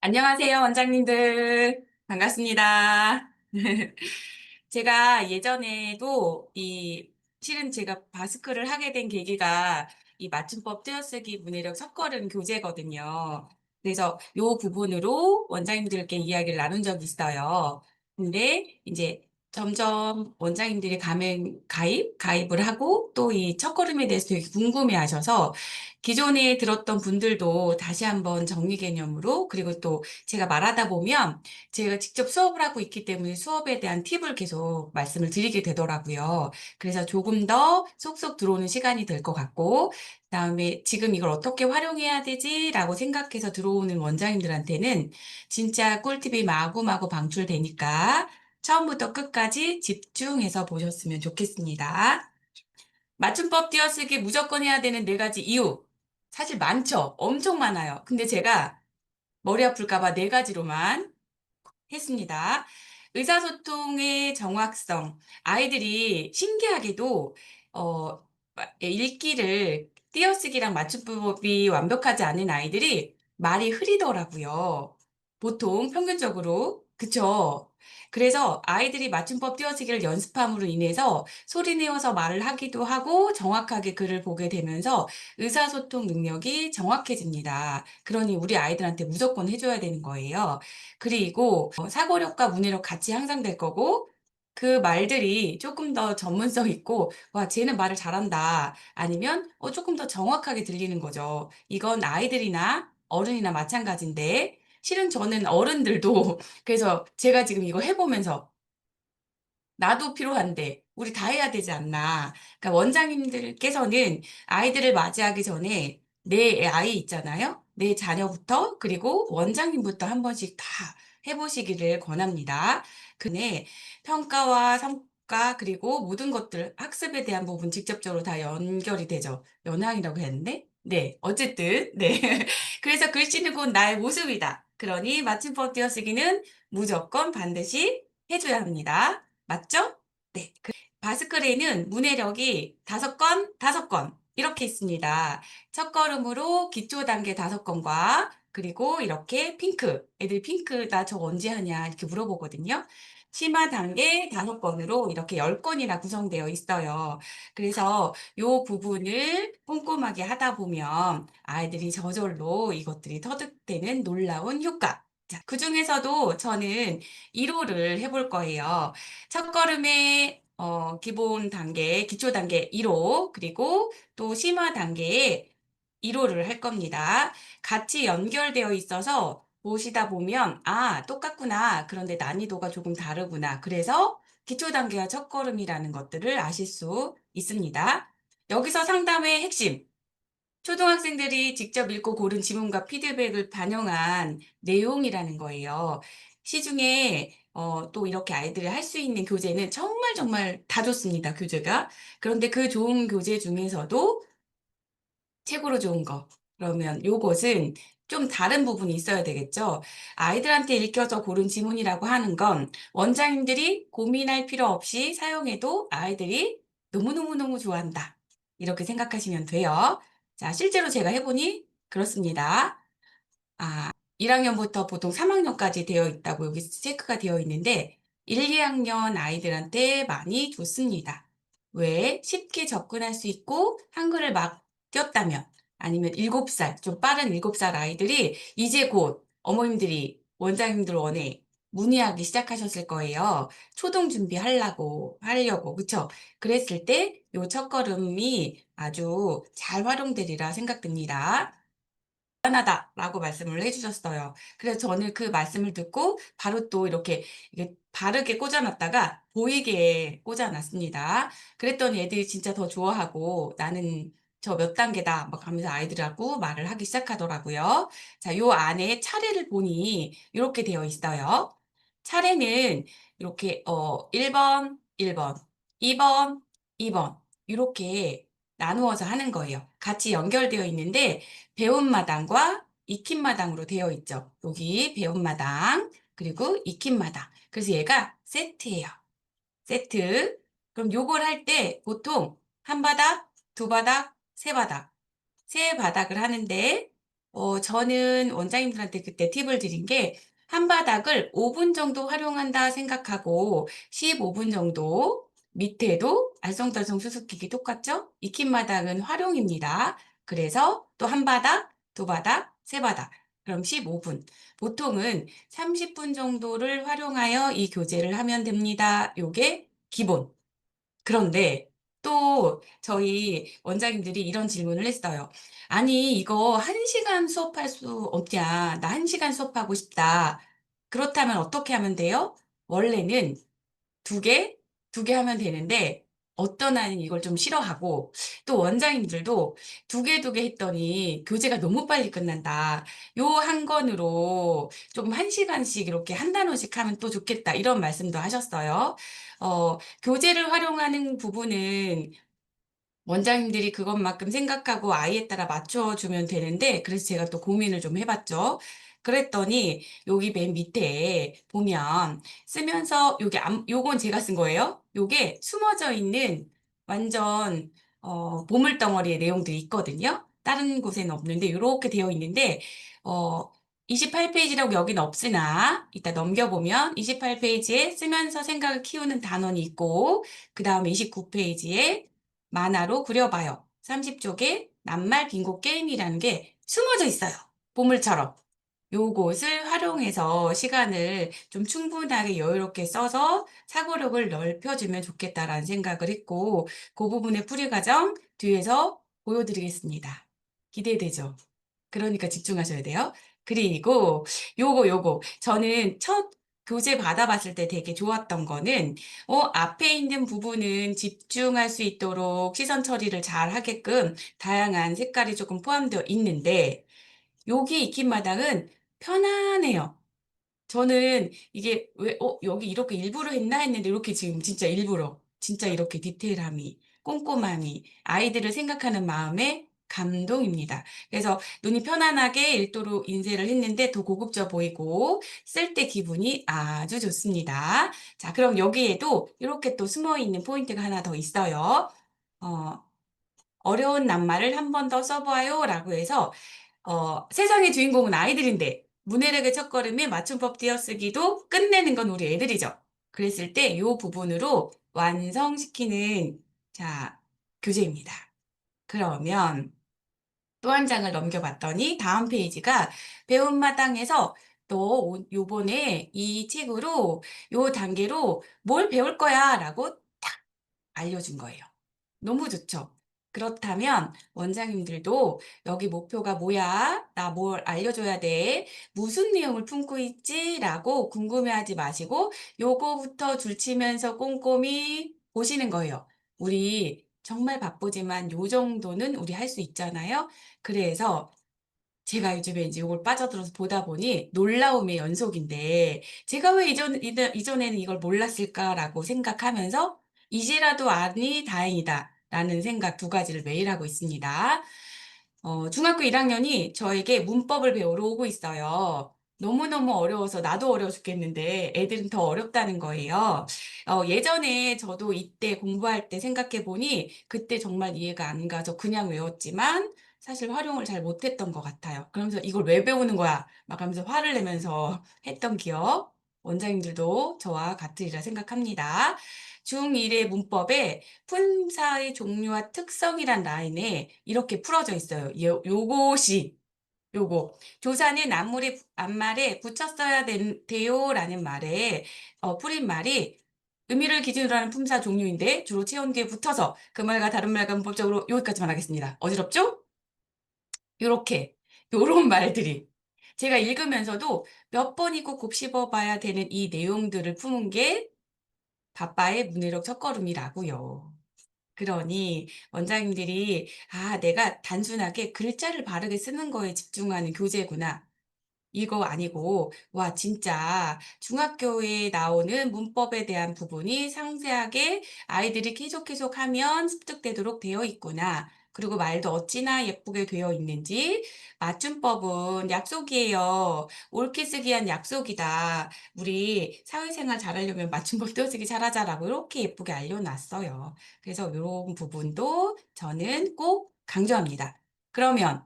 안녕하세요, 원장님들. 반갑습니다. 제가 예전에도 실은 제가 바스크를 하게 된 계기가 이 맞춤법 띄어쓰기 문해력 첫걸음 교재거든요. 그래서 요 부분으로 원장님들께 이야기를 나눈 적이 있어요. 근데 이제 점점 원장님들이 가입을 하고 또 이 첫걸음에 대해서 되게 궁금해 하셔서 기존에 들었던 분들도 다시 한번 정리 개념으로 그리고 또 제가 말하다 보면 제가 직접 수업을 하고 있기 때문에 수업에 대한 팁을 계속 말씀을 드리게 되더라고요. 그래서 조금 더 쏙쏙 들어오는 시간이 될 것 같고, 그다음에 지금 이걸 어떻게 활용해야 되지라고 생각해서 들어오는 원장님들한테는 진짜 꿀팁이 마구마구 방출되니까 처음부터 끝까지 집중해서 보셨으면 좋겠습니다. 맞춤법 띄어쓰기 무조건 해야 되는 네 가지 이유. 사실 많죠. 엄청 많아요. 근데 제가 머리 아플까 봐 네 가지로만 했습니다. 의사소통의 정확성. 아이들이 신기하게도 어, 읽기를 띄어쓰기랑 맞춤법이 완벽하지 않은 아이들이 말이 흐리더라고요. 보통 평균적으로. 그쵸? 그래서 아이들이 맞춤법 띄어쓰기를 연습함으로 인해서 소리 내어서 말을 하기도 하고 정확하게 글을 보게 되면서 의사소통 능력이 정확해집니다. 그러니 우리 아이들한테 무조건 해줘야 되는 거예요. 그리고 사고력과 문해력 같이 향상될 거고 그 말들이 조금 더 전문성 있고 '와 쟤는 말을 잘한다.' 아니면 조금 더 정확하게 들리는 거죠. 이건 아이들이나 어른이나 마찬가지인데 실은 저는 어른들도 그래서 제가 지금 이거 해 보면서 '나도 필요한데 우리 다 해야 되지 않나.' 그러니까 원장님들께서는 아이들을 맞이하기 전에 내 아이 있잖아요. 내 자녀부터 그리고 원장님부터 한 번씩 다 해 보시기를 권합니다. 근데 평가와 성과 그리고 모든 것들 학습에 대한 부분 직접적으로 다 연결이 되죠. 연항이라고 했는데 네 어쨌든 네. 그래서 '글씨는 곧 나의 모습이다.' 그러니 맞춤법 띄어쓰기는 무조건 반드시 해 줘야 합니다. 맞죠? 네. 바스크레인은 문해력이 5건, 5건 이렇게 있습니다. 첫걸음으로 기초 단계 5건과 그리고 이렇게 핑크, 애들이 "핑크 나 저거 언제 하냐." 이렇게 물어보거든요. 심화 단계 5건으로 이렇게 10건이나 구성되어 있어요. 그래서 요 부분을 꼼꼼하게 하다 보면 아이들이 저절로 이것들이 터득되는 놀라운 효과. 자, 그중에서도 저는 1 호를 해볼 거예요. 첫걸음의 기본 단계, 기초 단계 1 호, 그리고 또 심화 단계에 1 호를 할 겁니다. 같이 연결되어 있어서 보시다 보면 '아 똑같구나. 그런데 난이도가 조금 다르구나.' 그래서 기초 단계와 첫걸음이라는 것들을 아실 수 있습니다. 여기서 상담의 핵심, 초등학생들이 직접 읽고 고른 지문과 피드백을 반영한 내용이라는 거예요. 시중에 또 이렇게 아이들이 할 수 있는 교재는 정말 정말 다 좋습니다, 교재가. 그런데 그 좋은 교재 중에서도 최고로 좋은 거. 그러면 요것은 좀 다른 부분이 있어야 되겠죠. 아이들한테 읽혀서 고른 지문이라고 하는 건 원장님들이 고민할 필요 없이 사용해도 아이들이 너무너무너무 좋아한다. 이렇게 생각하시면 돼요. 자, 실제로 제가 해 보니 그렇습니다. 1 학년부터 보통 3 학년까지 되어 있다고 여기 체크가 되어 있는데 1-2 학년 아이들한테 많이 좋습니다. 왜? 쉽게 접근할 수 있고 한글을 막 띄었다면 아니면 7 살, 좀 빠른 7살 아이들이 이제 곧 어머님들이 원장님들 원에 문의하기 시작하셨을 거예요. 초등 하려고. 그쵸? 그랬을 때 요 첫걸음이 아주 잘 활용되리라 생각됩니다. "미안하다."라고 말씀을 해 주셨어요. 그래서 저는 그 말씀을 듣고 바로 또 이게 바르게 꽂아 놨다가 보이게 꽂아 놨습니다. 그랬더니 애들이 진짜 더 좋아하고 "나는 저 몇 단계다." 막 하면서 아이들하고 말을 하기 시작하더라고요. 자, 요 안에 차례를 보니 요렇게 되어 있어요. 차례는 이렇게 1 번, 1 번, 2 번, 2번 요렇게 나누어서 하는 거예요. 같이 연결되어 있는데 배움마당과 익힘마당으로 되어 있죠. 여기 배움마당 그리고 익힘마당. 그래서 얘가 세트예요. 세트. 그럼 요걸 할 때 보통 한 바닥, 두 바닥, 세 바닥, 세 바닥을 하는데 저는 원장님들한테 그때 팁을 드린 게, 한 바닥을 5분 정도 활용한다 생각하고, 15분 정도, 밑에도 알쏭달쏭 수수께끼 똑같죠? 익힌 바닥은 활용입니다. 그래서 또 한 바닥, 두 바닥, 세 바닥. 그럼 15분. 보통은 30분 정도를 활용하여 이 교재를 하면 됩니다. 요게 기본. 그런데 또 저희 원장님들이 이런 질문을 했어요. 아니, 이거 1시간 수업할 수 없냐? 나 1시간 수업하고 싶다. 그렇다면 어떻게 하면 돼요? 원래는 두 개, 두 개 하면 되는데, 어떤 아이는 이걸 좀 싫어하고, 또 원장님들도 두 개 했더니 교재가 너무 빨리 끝난다. 요 한 권으로 좀 1시간씩 이렇게 한 단원씩 하면 또 좋겠다. 이런 말씀도 하셨어요. 교재를 활용하는 부분은 원장님들이 그것만큼 생각하고 아이에 따라 맞춰주면 되는데, 그래서 제가 또 고민을 좀 해봤죠. 그랬더니, 여기 맨 밑에 보면, 쓰면서, 요건 제가 쓴 거예요. 요게 숨어져 있는 완전, 보물덩어리의 내용들이 있거든요. 다른 곳에는 없는데, 이렇게 되어 있는데, 어, 28페이지라고 여긴 없으나, 이따 넘겨보면, 28페이지에 쓰면서 생각을 키우는 단원이 있고, 그 다음에 29페이지에 만화로 그려봐요. 30쪽에 낱말 빙고 게임이라는 게 숨어져 있어요. 보물처럼. 요것을 활용해서 시간을 좀 충분하게 여유롭게 써서 사고력을 넓혀주면 좋겠다라는 생각을 했고, 그 부분의 풀이 과정 뒤에서 보여드리겠습니다. 기대되죠? 그러니까 집중하셔야 돼요. 그리고 요거. 저는 첫 교재 받아봤을 때 되게 좋았던 거는, 앞에 있는 부분은 집중할 수 있도록 시선 처리를 잘 하게끔 다양한 색깔이 조금 포함되어 있는데, 여기 익힌마당은 편안해요. 저는 이게 왜, 여기 이렇게 일부러 했나 했는데 이렇게 지금 진짜 일부러, 진짜 이렇게 디테일함이, 꼼꼼함이, 아이들을 생각하는 마음에 감동입니다. 그래서 눈이 편안하게 일도로 인쇄를 했는데 더 고급져 보이고 쓸 때 기분이 아주 좋습니다. 자, 그럼 여기에도 이렇게 또 숨어 있는 포인트가 하나 더 있어요. 어, 어려운 낱말을 한 번 더 써봐요 라고 해서 세상의 주인공은 아이들인데, 문해력의 첫걸음에 맞춤법 띄어쓰기도 끝내는 건 우리 애들이죠. 그랬을 때 이 부분으로 완성시키는, 자, 교재입니다. 그러면 또 한 장을 넘겨봤더니 다음 페이지가 배움마당에서 너 요번에 이 책으로 요 단계로 뭘 배울 거야 라고 딱 알려준 거예요. 너무 좋죠. 그렇다면 원장님들도 여기 목표가 뭐야? 나 뭘 알려줘야 돼? 무슨 내용을 품고 있지? 라고 궁금해하지 마시고 요거부터 줄치면서 꼼꼼히 보시는 거예요. 우리 정말 바쁘지만 요 정도는 우리 할 수 있잖아요. 그래서 제가 요즘에 이제 이걸 빠져들어서 보다 보니 놀라움의 연속인데, 제가 왜 이전에는 이걸 몰랐을까라고 생각하면서, 이제라도 아니 다행이다. 라는 생각 두 가지를 매일 하고 있습니다. 중학교 1학년이 저에게 문법을 배우러 오고 있어요. 너무너무 어려워서 나도 어려워 죽겠는데 애들은 더 어렵다는 거예요. 예전에 저도 이때 공부할 때 생각해 보니 그때 정말 이해가 안 가서 그냥 외웠지만 사실 활용을 잘 못했던 것 같아요. 그러면서 이걸 왜 배우는 거야? 막 하면서 화를 내면서 했던 기억. 원장님들도 저와 같으리라 생각합니다. 중1의 문법에 품사의 종류와 특성이란 라인에 이렇게 풀어져 있어요. 요것이 요거 조사는 앞말에 붙였어야 돼요라는 말에 풀인 말이 의미를 기준으로 하는 품사 종류인데 주로 체온 뒤에 붙어서 그 말과 다른 말과 문법적으로 여기까지만 하겠습니다. 어지럽죠? 요렇게 요런 말들이 제가 읽으면서도 몇 번이고 곱씹어 봐야 되는 이 내용들을 품은 게 바빠의 문해력 첫걸음이라고요. 그러니 원장님들이 내가 단순하게 글자를 바르게 쓰는 거에 집중하는 교재구나. 이거 아니고, 와, 진짜 중학교에 나오는 문법에 대한 부분이 상세하게 아이들이 계속 하면 습득되도록 되어 있구나. 그리고 말도 어찌나 예쁘게 되어 있는지, 맞춤법은 약속이에요. 옳게 쓰기 위한 약속이다. 우리 사회생활 잘하려면 맞춤법 떼어쓰기 잘하자라고 이렇게 예쁘게 알려놨어요. 그래서 이런 부분도 저는 꼭 강조합니다. 그러면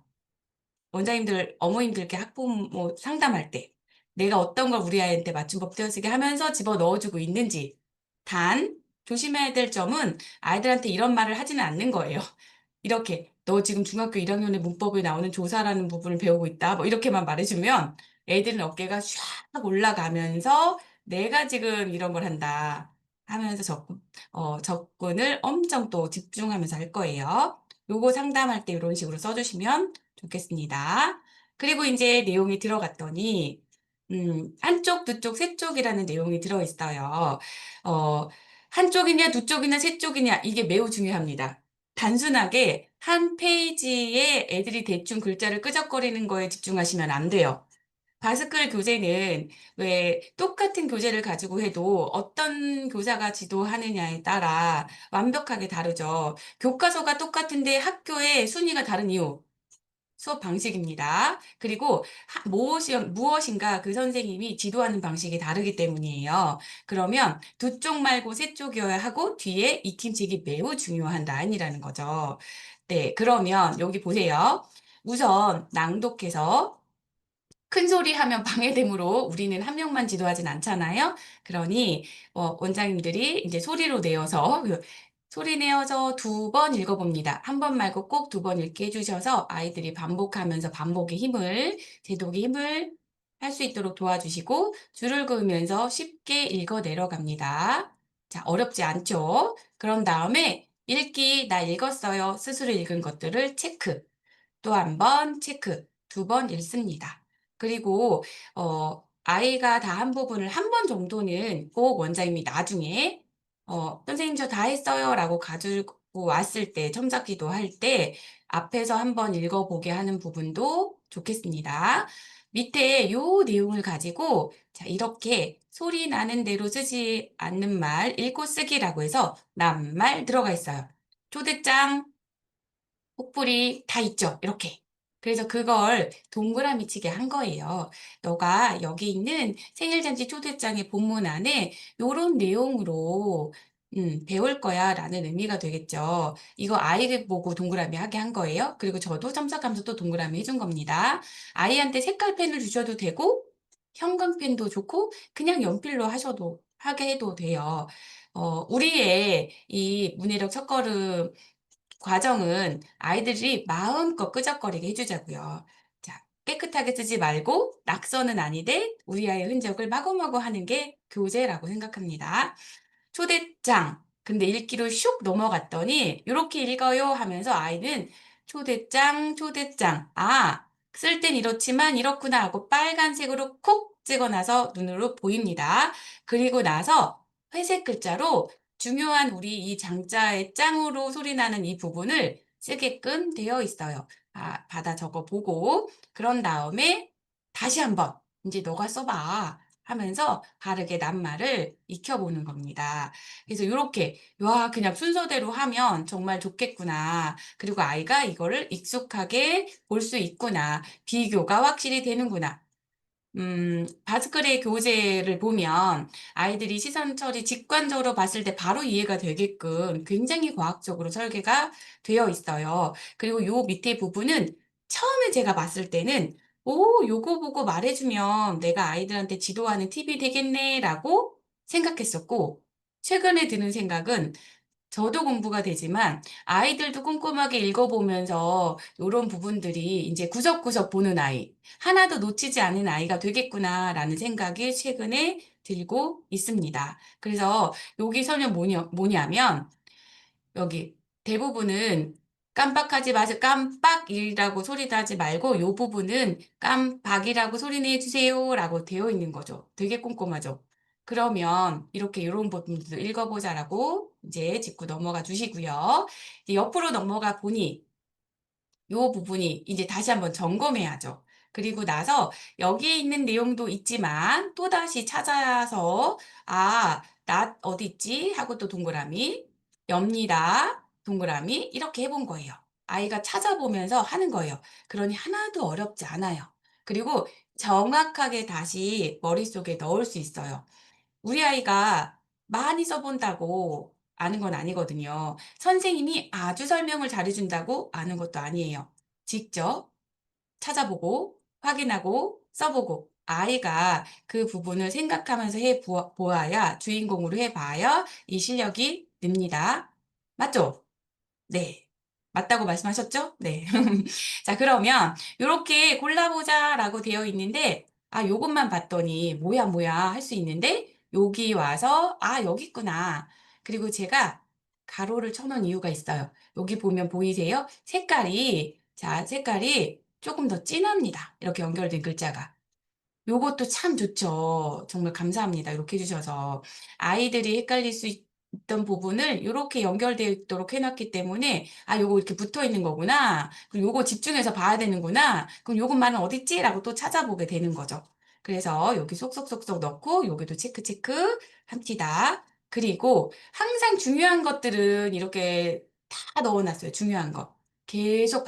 원장님들, 어머님들께 학부모 상담할 때 내가 어떤 걸 우리 아이한테 맞춤법 띄어쓰기 하면서 집어 넣어주고 있는지. 단, 조심해야 될 점은 아이들한테 이런 말을 하지는 않는 거예요. 이렇게, 너 지금 중학교 1학년의 문법에 나오는 조사라는 부분을 배우고 있다. 뭐 이렇게만 말해주면 애들은 어깨가 샥 올라가면서 내가 지금 이런 걸 한다 하면서 접근을 엄청 또 집중하면서 할 거예요. 요거 상담할 때 이런 식으로 써주시면 좋겠습니다. 그리고 이제 내용이 들어갔더니, 한쪽, 두 쪽, 세 쪽이라는 내용이 들어있어요. 어, 한쪽이냐, 두 쪽이냐, 세 쪽이냐, 이게 매우 중요합니다. 단순하게 한 페이지에 애들이 대충 글자를 끄적거리는 거에 집중하시면 안 돼요. 바스클 교재는 왜 똑같은 교재를 가지고 해도 어떤 교사가 지도하느냐에 따라 완벽하게 다르죠. 교과서가 똑같은데 학교의 순위가 다른 이유. 수업 방식입니다. 그리고 무엇인가 그 선생님이 지도하는 방식이 다르기 때문이에요. 그러면 두 쪽 말고 세 쪽이어야 하고 뒤에 익힘책이 매우 중요한 라인이라는 거죠. 네, 그러면 여기 보세요. 우선 낭독해서 큰 소리 하면 방해되므로 우리는 한 명만 지도하진 않잖아요. 그러니 원장님들이 이제 소리로 내어서 소리 내어서 두 번 읽어봅니다. 한 번 말고 꼭 두 번 읽게 해주셔서 아이들이 반복하면서 반복의 힘을, 제독의 힘을 할 수 있도록 도와주시고 줄을 그으면서 쉽게 읽어 내려갑니다. 자, 어렵지 않죠? 그런 다음에 읽기, 나 읽었어요. 스스로 읽은 것들을 체크. 또 한 번 체크, 두 번 읽습니다. 그리고 아이가 다 한 부분을 한 번 정도는 꼭 원장님이 나중에 선생님 저 다 했어요 라고 가지고 왔을 때 첨삭기도 할 때 앞에서 한 번 읽어보게 하는 부분도 좋겠습니다. 밑에 요 내용을 가지고 자 이렇게 소리 나는 대로 쓰지 않는 말 읽고 쓰기라고 해서 낱말 들어가 있어요. 초대장 혹부리 다 있죠. 이렇게. 그래서 그걸 동그라미 치게 한 거예요. 너가 여기 있는 생일잔치 초대장의 본문 안에 요런 내용으로 배울 거야 라는 의미가 되겠죠. 이거 아이 보고 동그라미 하게 한 거예요. 그리고 저도 첨삭하면서 또 동그라미 해준 겁니다. 아이한테 색깔펜을 주셔도 되고 형광펜도 좋고 그냥 연필로 하게 해도 돼요. 우리의 이 문해력 첫걸음 과정은 아이들이 마음껏 끄적거리게 해주자고요. 자, 깨끗하게 쓰지 말고 낙서는 아니되 우리 아이의 흔적을 마구마구 하는 게 교재라고 생각합니다. 초대장. 근데 읽기로 슉 넘어갔더니 이렇게 읽어요 하면서 아이는 초대장, 초대장. 아, 쓸 땐 이렇지만 이렇구나 하고 빨간색으로 콕 찍어놔서 눈으로 보입니다. 그리고 나서 회색 글자로 중요한 우리 이 장자의 짱으로 소리나는 이 부분을 쓰게끔 되어 있어요. 아, 받아 적어 보고 그런 다음에 다시 한번 이제 너가 써봐 하면서 바르게 낱말을 익혀보는 겁니다. 그래서 이렇게 와 그냥 순서대로 하면 정말 좋겠구나. 그리고 아이가 이거를 익숙하게 볼 수 있구나. 비교가 확실히 되는구나. 바스크의 교재를 보면 아이들이 시선 처리 직관적으로 봤을 때 바로 이해가 되게끔 굉장히 과학적으로 설계가 되어 있어요. 그리고 요 밑에 부분은 처음에 제가 봤을 때는 요거 보고 말해주면 내가 아이들한테 지도하는 팁이 되겠네라고 생각했었고, 최근에 드는 생각은 저도 공부가 되지만 아이들도 꼼꼼하게 읽어보면서 이런 부분들이 이제 구석구석 보는 아이, 하나도 놓치지 않는 아이가 되겠구나라는 생각이 최근에 들고 있습니다. 그래서 여기서는 뭐냐면 여기 대부분은 깜빡하지 마세요. 깜빡이라고 소리 나지 말고 요 부분은 깜빡이라고 소리 내주세요 라고 되어 있는 거죠. 되게 꼼꼼하죠. 그러면 이렇게 이런 부분도 읽어보자라고 이제 짚고 넘어가 주시고요. 이제 옆으로 넘어가 보니 요 부분이 이제 다시 한번 점검해야죠. 그리고 나서 여기에 있는 내용도 있지만 또다시 찾아서 나 어디 있지? 하고 또 동그라미, 엽니다. 동그라미 이렇게 해본 거예요. 아이가 찾아보면서 하는 거예요. 그러니 하나도 어렵지 않아요. 그리고 정확하게 다시 머릿속에 넣을 수 있어요. 우리 아이가 많이 써본다고 아는 건 아니거든요. 선생님이 아주 설명을 잘해준다고 아는 것도 아니에요. 직접 찾아보고, 확인하고, 써보고, 아이가 그 부분을 생각하면서 보아야, 주인공으로 해봐야 이 실력이 늡니다. 맞죠? 네. 맞다고 말씀하셨죠? 네. 자, 그러면 요렇게 골라보자라고 되어 있는데, 아, 요것만 봤더니 뭐야, 뭐야 할 수 있는데, 여기 와서, 아, 여기 있구나. 그리고 제가 가로를 쳐놓은 이유가 있어요. 여기 보면 보이세요? 색깔이, 자, 색깔이 조금 더 진합니다. 이렇게 연결된 글자가. 요것도 참 좋죠. 정말 감사합니다. 이렇게 해주셔서. 아이들이 헷갈릴 수 있던 부분을 이렇게 연결되어 있도록 해놨기 때문에, 아, 요거 이렇게 붙어 있는 거구나. 그리고 요거 집중해서 봐야 되는구나. 그럼 요것만은 어딨지? 라고 또 찾아보게 되는 거죠. 그래서 여기 쏙쏙쏙쏙 넣고, 여기도 체크 합니다. 그리고 항상 중요한 것들은 이렇게 다 넣어놨어요. 중요한 거. 계속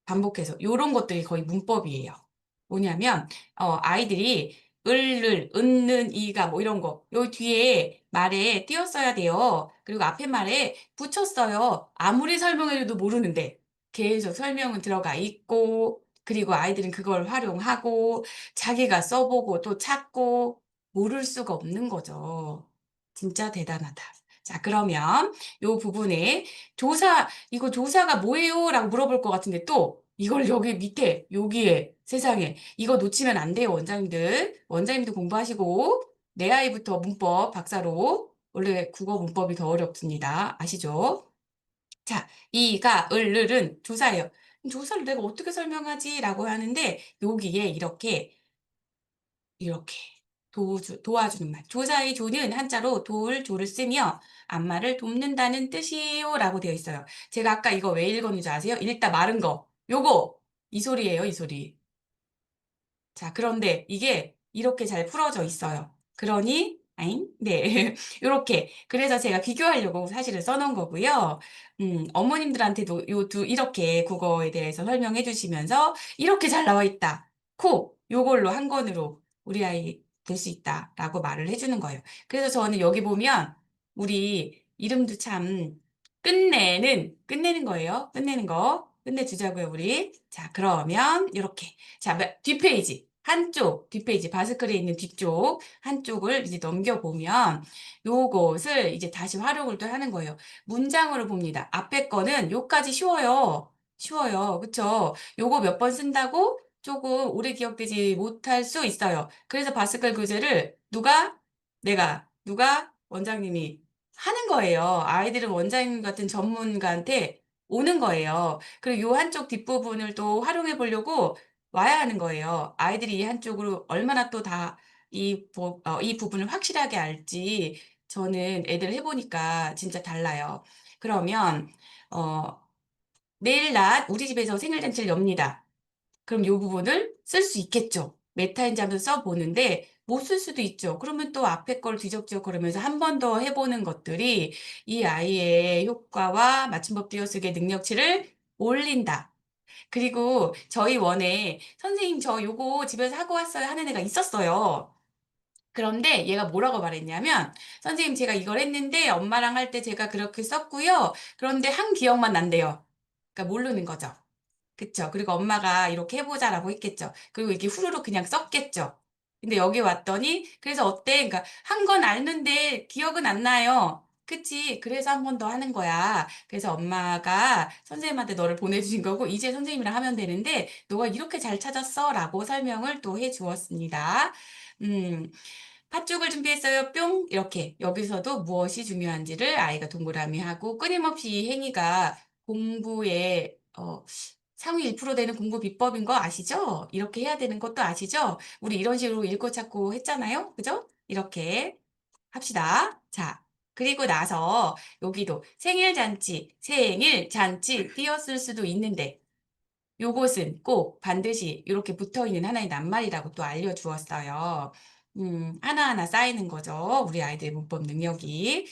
반복해서 요런 것들이 거의 문법이에요. 뭐냐면 아이들이 을을, 은는, 이가 뭐 이런 거 여기 뒤에 말에 띄었어야 돼요. 그리고 앞에 말에 붙였어요. 아무리 설명해줘도 모르는데 계속 설명은 들어가 있고 그리고 아이들은 그걸 활용하고 자기가 써보고 또 찾고 모를 수가 없는 거죠. 진짜 대단하다. 자, 그러면 요 부분에 이거 조사가 뭐예요? 라고 물어볼 것 같은데 또 이걸 여기 밑에, 여기에, 세상에. 이거 놓치면 안 돼요, 원장님들. 원장님도 공부하시고, 내 아이부터 문법 박사로. 원래 국어 문법이 더 어렵습니다. 아시죠? 자, 이가, 을은 조사예요. 조사를 내가 어떻게 설명하지? 라고 하는데, 여기에 이렇게 도와주는 말. 조사의 조는 한자로 조를 쓰며 안마를 돕는다는 뜻이에요. 라고 되어 있어요. 제가 아까 이거 왜 읽었는지 아세요? 읽다 마른 거. 요거! 이 소리예요, 이 소리. 자, 그런데 이게 이렇게 잘 풀어져 있어요. 그러니, 아잉? 네. 요렇게. 그래서 제가 비교하려고 사실은 써놓은 거고요. 어머님들한테도 이렇게 국어에 대해서 설명해 주시면서 이렇게 잘 나와 있다. 요걸로 한 권으로 우리 아이 될 수 있다. 라고 말을 해주는 거예요. 그래서 저는 여기 보면 우리 이름도 참 끝내는 거예요. 끝내는 거. 끝내주자고요, 우리. 자, 그러면 이렇게. 자, 뒷페이지. 뒷페이지, 바스클에 있는 뒤쪽, 한쪽을 이제 넘겨보면, 요것을 이제 다시 활용을 또 하는 거예요. 문장으로 봅니다. 앞에 거는 요까지 쉬워요. 쉬워요. 그쵸? 요거 몇 번 쓴다고 조금 오래 기억되지 못할 수 있어요. 그래서 바스클 교재를 원장님이 하는 거예요. 아이들은 원장님 같은 전문가한테 오는 거예요. 그리고 요 한쪽 뒷부분을 또 활용해 보려고 와야 하는 거예요. 아이들이 이 한쪽으로 얼마나 또 이 부분을 확실하게 알지. 저는 애들 해보니까 진짜 달라요. 그러면, 어, 내일 낮 우리 집에서 생일잔치를 엽니다. 그럼 이 부분을 쓸 수 있겠죠. 메타인지 하면서 써보는데 못 쓸 수도 있죠. 그러면 또 앞에 걸 뒤적지적 그러면서 한 번 더 해보는 것들이 이 아이의 효과와 맞춤법 띄어쓰기의 능력치를 올린다. 그리고 저희 원에 선생님 저 요거 집에서 하고 왔어요 하는 애가 있었어요. 그런데 얘가 뭐라고 말했냐면 선생님 제가 이걸 했는데 엄마랑 할 때 제가 그렇게 썼고요. 그런데 한 기억만 난대요. 그러니까 모르는 거죠. 그쵸. 그리고 엄마가 이렇게 해보자라고 했겠죠. 그리고 이렇게 후루룩 그냥 썼겠죠. 근데 여기 왔더니, 그래서 어때? 그러니까 한 건 알는데 기억은 안 나요. 그치? 그래서 한 번 더 하는 거야. 그래서 엄마가 선생님한테 너를 보내주신 거고, 이제 선생님이랑 하면 되는데, 너가 이렇게 잘 찾았어. 라고 설명을 또 해 주었습니다. 음, 팥죽을 준비했어요. 뿅! 이렇게. 여기서도 무엇이 중요한지를 아이가 동그라미 하고, 끊임없이 이 행위가 공부에, 상위 1% 되는 공부 비법인 거 아시죠? 이렇게 해야 되는 것도 아시죠? 우리 이런 식으로 읽고 찾고 했잖아요? 그죠? 이렇게 합시다. 자, 그리고 나서 여기도 생일 잔치 띄었을 수도 있는데 요것은 꼭 반드시 이렇게 붙어 있는 하나의 낱말이라고 또 알려주었어요. 하나하나 쌓이는 거죠. 우리 아이들의 문법 능력이.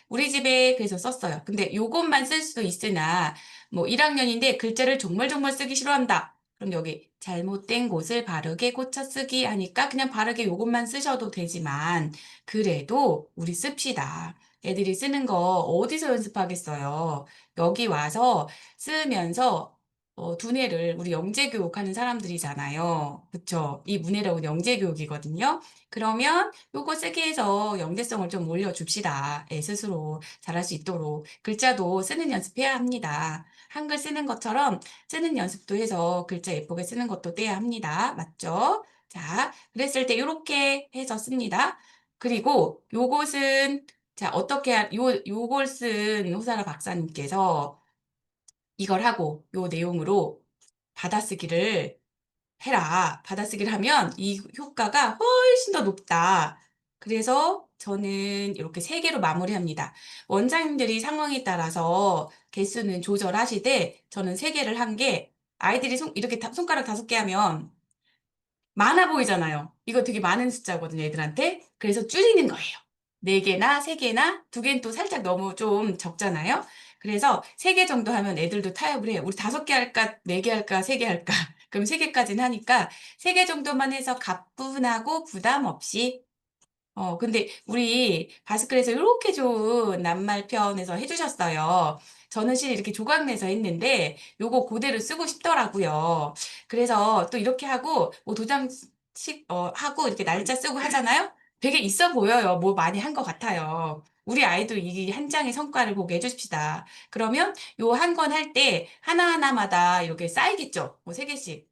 우리 집에 그래서 썼어요. 근데 요것만 쓸 수도 있으나, 뭐 1학년인데 글자를 정말 정말 쓰기 싫어한다. 그럼 여기 잘못된 곳을 바르게 고쳐 쓰기 하니까 그냥 바르게 요것만 쓰셔도 되지만, 그래도 우리 씁시다. 애들이 쓰는 거 어디서 연습하겠어요? 여기 와서 쓰면서 두뇌를 우리 영재교육 하는 사람들이잖아요. 그쵸? 이 문해력은 영재교육이거든요. 그러면 요거 쓰기 해서 영재성을 좀 올려줍시다. 예, 스스로 잘할 수 있도록. 글자도 쓰는 연습해야 합니다. 한글 쓰는 것처럼 쓰는 연습도 해서 글자 예쁘게 쓰는 것도 떼야 합니다. 맞죠? 자, 그랬을 때 요렇게 해서 씁니다. 그리고 요것은 자, 요걸 쓴 호사라 박사님께서 이걸 하고 요 내용으로 받아쓰기를 해라. 받아쓰기를 하면 이 효과가 훨씬 더 높다. 그래서 저는 이렇게 세 개로 마무리합니다. 원장님들이 상황에 따라서 개수는 조절하시되 저는 세 개를 한 게 아이들이 이렇게 손가락 5개 하면 많아 보이잖아요. 이거 되게 많은 숫자거든요, 애들한테. 그래서 줄이는 거예요. 네개나세개나두개는 또 살짝 너무 좀 적잖아요. 그래서 3개 정도 하면 애들도 타협을 해요. 우리 5개 할까, 4개 할까, 3개 할까. 그럼 3개까지는 하니까 3개 정도만 해서 가뿐하고 부담 없이 근데 우리 바스클에서 이렇게 좋은 낱말 편에서 해주셨어요. 저는 실은 이렇게 조각내서 했는데 요거 그대로 쓰고 싶더라고요. 그래서 또 이렇게 하고 뭐 도장식 하고 이렇게 날짜 쓰고 하잖아요. 되게 있어 보여요. 뭐 많이 한 것 같아요. 우리 아이도 이 한 장의 성과를 보게 해주십시다. 그러면 요 한 권 할 때 하나하나마다 이렇게 쌓이겠죠? 뭐 3개씩.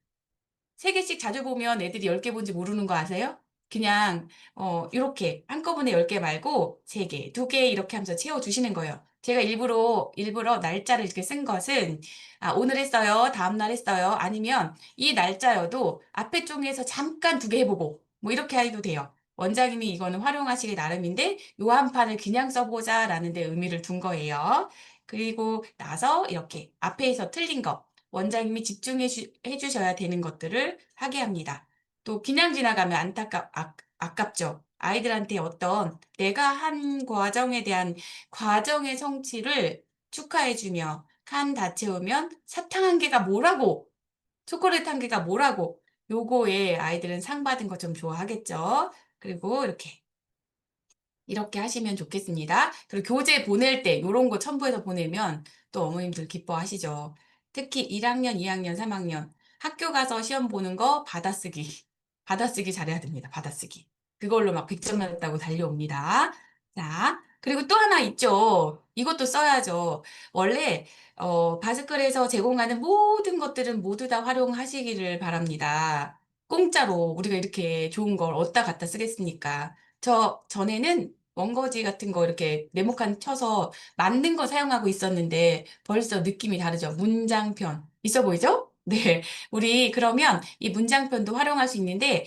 3개씩 자주 보면 애들이 10개 본지 모르는 거 아세요? 그냥, 이렇게 한꺼번에 10개 말고 3개, 2개 이렇게 하면서 채워주시는 거예요. 제가 일부러 날짜를 이렇게 쓴 것은, 오늘 했어요. 다음날 했어요. 아니면 이 날짜여도 앞에 쪽에서 잠깐 2개 해보고, 뭐 이렇게 해도 돼요. 원장님이 이거는 활용하시기 나름인데, 요 한 판을 그냥 써보자 라는 데 의미를 둔 거예요. 그리고 나서 이렇게 앞에서 틀린 거, 원장님이 집중해 주셔야 되는 것들을 하게 합니다. 또 그냥 지나가면 아깝죠. 아이들한테 어떤 내가 한 과정에 대한 과정의 성취를 축하해주며 칸 다 채우면 사탕 한 개가 뭐라고 초콜릿 한 개가 뭐라고 요거에 아이들은 상 받은 거 좀 좋아하겠죠. 그리고 이렇게 하시면 좋겠습니다. 그리고 교재 보낼 때 이런 거 첨부해서 보내면 또 어머님들 기뻐하시죠. 특히 1학년, 2학년, 3학년 학교 가서 시험 보는 거 받아쓰기. 받아쓰기 잘해야 됩니다. 받아쓰기. 그걸로 막 100점 맞았다고 달려옵니다. 자, 그리고 또 하나 있죠. 이것도 써야죠. 원래 바스클에서 제공하는 모든 것들은 모두 다 활용하시기를 바랍니다. 공짜로 우리가 이렇게 좋은 걸 어디다 갖다 쓰겠습니까? 전에는 원고지 같은 거 이렇게 네모칸 쳐서 만든 거 사용하고 있었는데 벌써 느낌이 다르죠. 문장편. 있어 보이죠? 네. 우리 그러면 이 문장편도 활용할 수 있는데,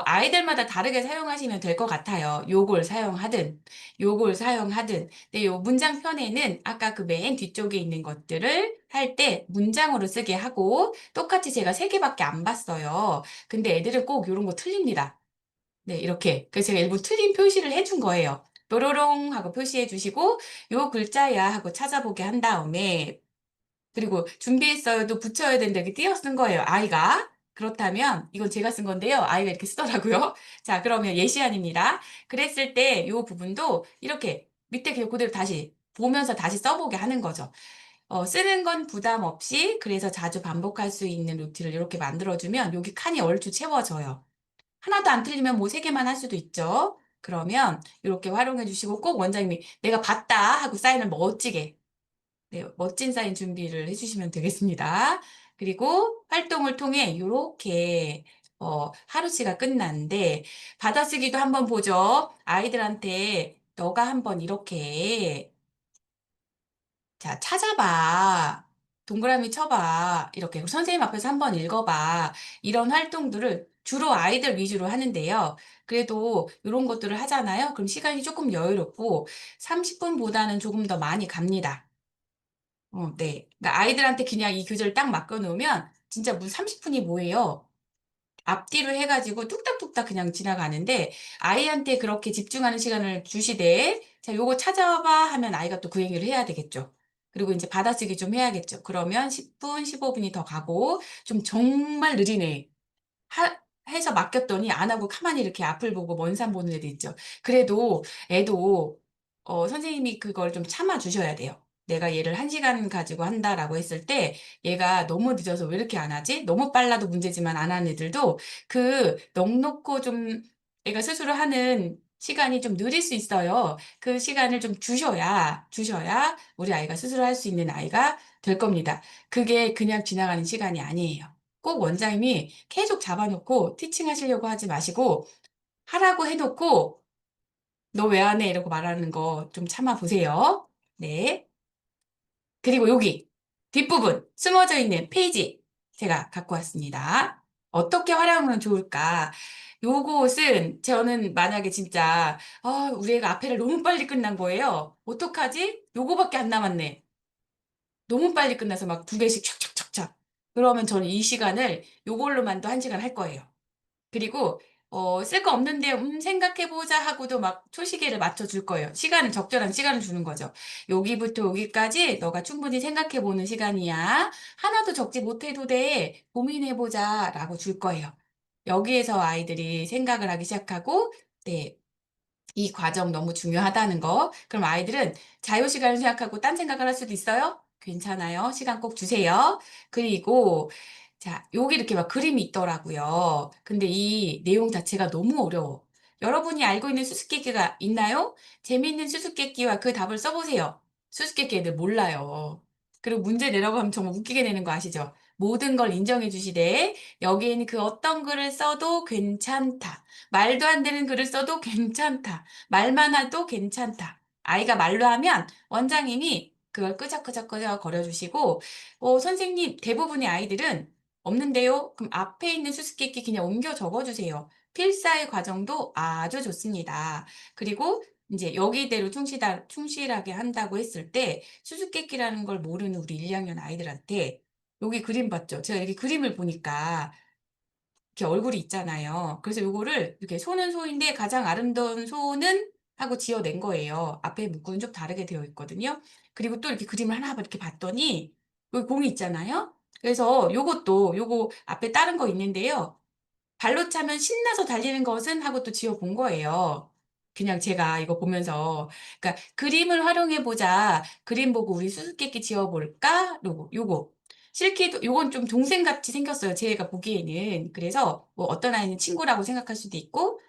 아이들마다 다르게 사용하시면 될 것 같아요. 요걸 사용하든. 근데 요 문장편에는 아까 그 맨 뒤쪽에 있는 것들을 할 때 문장으로 쓰게 하고, 똑같이 제가 3개밖에 안 봤어요. 근데 애들은 꼭 요런 거 틀립니다. 네, 이렇게. 그래서 제가 일부 틀린 표시를 해준 거예요. 뾰로롱 하고 표시해 주시고, 요 글자야 하고 찾아보게 한 다음에, 그리고 준비했어요도 붙여야 된다 이렇게 띄어 쓴 거예요, 아이가. 그렇다면, 이건 제가 쓴 건데요. 아이가 이렇게 쓰더라고요. 자, 그러면 예시안입니다. 그랬을 때 요 부분도 이렇게 밑에 그냥 그대로 다시 보면서 다시 써보게 하는 거죠. 쓰는 건 부담 없이, 그래서 자주 반복할 수 있는 루틴을 이렇게 만들어주면 여기 칸이 얼추 채워져요. 하나도 안 틀리면 뭐 3개만 할 수도 있죠. 그러면 이렇게 활용해 주시고 꼭 원장님이 내가 봤다 하고 사인을 멋지게, 네, 멋진 사인 준비를 해주시면 되겠습니다. 그리고 활동을 통해 이렇게 하루치가 끝났는데 받아쓰기도 한번 보죠. 아이들한테 너가 한번 이렇게 자, 찾아봐. 동그라미 쳐봐. 이렇게 선생님 앞에서 한번 읽어봐. 이런 활동들을 주로 아이들 위주로 하는데요. 그래도 이런 것들을 하잖아요. 그럼 시간이 조금 여유롭고 30분보다는 조금 더 많이 갑니다. 네. 그러니까 아이들한테 그냥 이 교재를 딱 맡겨놓으면 진짜 무슨 30분이 뭐예요? 앞뒤로 해가지고 뚝딱뚝딱 그냥 지나가는데 아이한테 그렇게 집중하는 시간을 주시되 자, 요거 찾아봐 하면 아이가 또 그 얘기를 해야 되겠죠. 그리고 이제 받아쓰기 좀 해야겠죠. 그러면 10분, 15분이 더 가고 좀 정말 느리네. 해서 맡겼더니 안 하고 가만히 이렇게 앞을 보고 먼 산 보는 애도 있죠. 그래도 애도 선생님이 그걸 좀 참아 주셔야 돼요. 내가 얘를 1시간 가지고 한다라고 했을 때 얘가 너무 늦어서 왜 이렇게 안 하지? 너무 빨라도 문제지만 안 하는 애들도 그 넉넉고 좀 애가 스스로 하는 시간이 좀 느릴 수 있어요. 그 시간을 좀 주셔야 우리 아이가 스스로 할 수 있는 아이가 될 겁니다. 그게 그냥 지나가는 시간이 아니에요. 꼭 원장님이 계속 잡아놓고 티칭 하시려고 하지 마시고 하라고 해놓고 너 왜 안 해? 이러고 말하는 거 좀 참아 보세요. 네. 그리고 여기 뒷부분 숨어져 있는 페이지 제가 갖고 왔습니다. 어떻게 활용하면 좋을까? 요것은 저는 만약에 진짜 우리 애가 앞에를 너무 빨리 끝난 거예요. 어떡하지? 요거밖에 안 남았네. 너무 빨리 끝나서 막 2개씩 촥촥촥촥. 그러면 저는 이 시간을 요걸로만도 1시간 할 거예요. 그리고 쓸 거 없는데 생각해보자 하고도 막 초시계를 맞춰줄 거예요. 적절한 시간을 주는 거죠. 여기부터 여기까지 너가 충분히 생각해보는 시간이야. 하나도 적지 못해도 돼. 고민해보자 라고 줄 거예요. 여기에서 아이들이 생각을 하기 시작하고, 네, 이 과정 너무 중요하다는 거. 그럼 아이들은 자유시간을 생각하고 딴 생각을 할 수도 있어요? 괜찮아요. 시간 꼭 주세요. 그리고, 자, 여기 이렇게 막 그림이 있더라고요. 근데 이 내용 자체가 너무 어려워. 여러분이 알고 있는 수수께끼가 있나요? 재미있는 수수께끼와 그 답을 써보세요. 수수께끼 애들 몰라요. 그리고 문제 내라고 하면 정말 웃기게 되는 거 아시죠? 모든 걸 인정해 주시되, 여기에는 그 어떤 글을 써도 괜찮다. 말도 안 되는 글을 써도 괜찮다. 말만 해도 괜찮다. 아이가 말로 하면 원장님이 그걸 끄적끄적끄적 거려주시고, 선생님, 대부분의 아이들은 없는데요? 그럼 앞에 있는 수수께끼 그냥 옮겨 적어주세요. 필사의 과정도 아주 좋습니다. 그리고 이제 여기대로 충실하게 한다고 했을 때 수수께끼라는 걸 모르는 우리 1, 2학년 아이들한테 여기 그림 봤죠? 제가 이렇게 그림을 보니까 이렇게 얼굴이 있잖아요. 그래서 요거를 이렇게 소는 소인데 가장 아름다운 소는 하고 지어낸 거예요. 앞에 문구는 좀 다르게 되어 있거든요. 그리고 또 이렇게 그림을 하나 이렇게 봤더니 여기 공이 있잖아요. 그래서 요거 앞에 다른 거 있는데요. 발로 차면 신나서 달리는 것은 하고 또 지어 본 거예요. 그냥 제가 이거 보면서. 그러니까 그림을 활용해 보자. 그림 보고 우리 수수께끼 지어 볼까? 요거. 실키도 요건 좀 동생같이 생겼어요. 제가 보기에는. 그래서 뭐 어떤 아이는 친구라고 생각할 수도 있고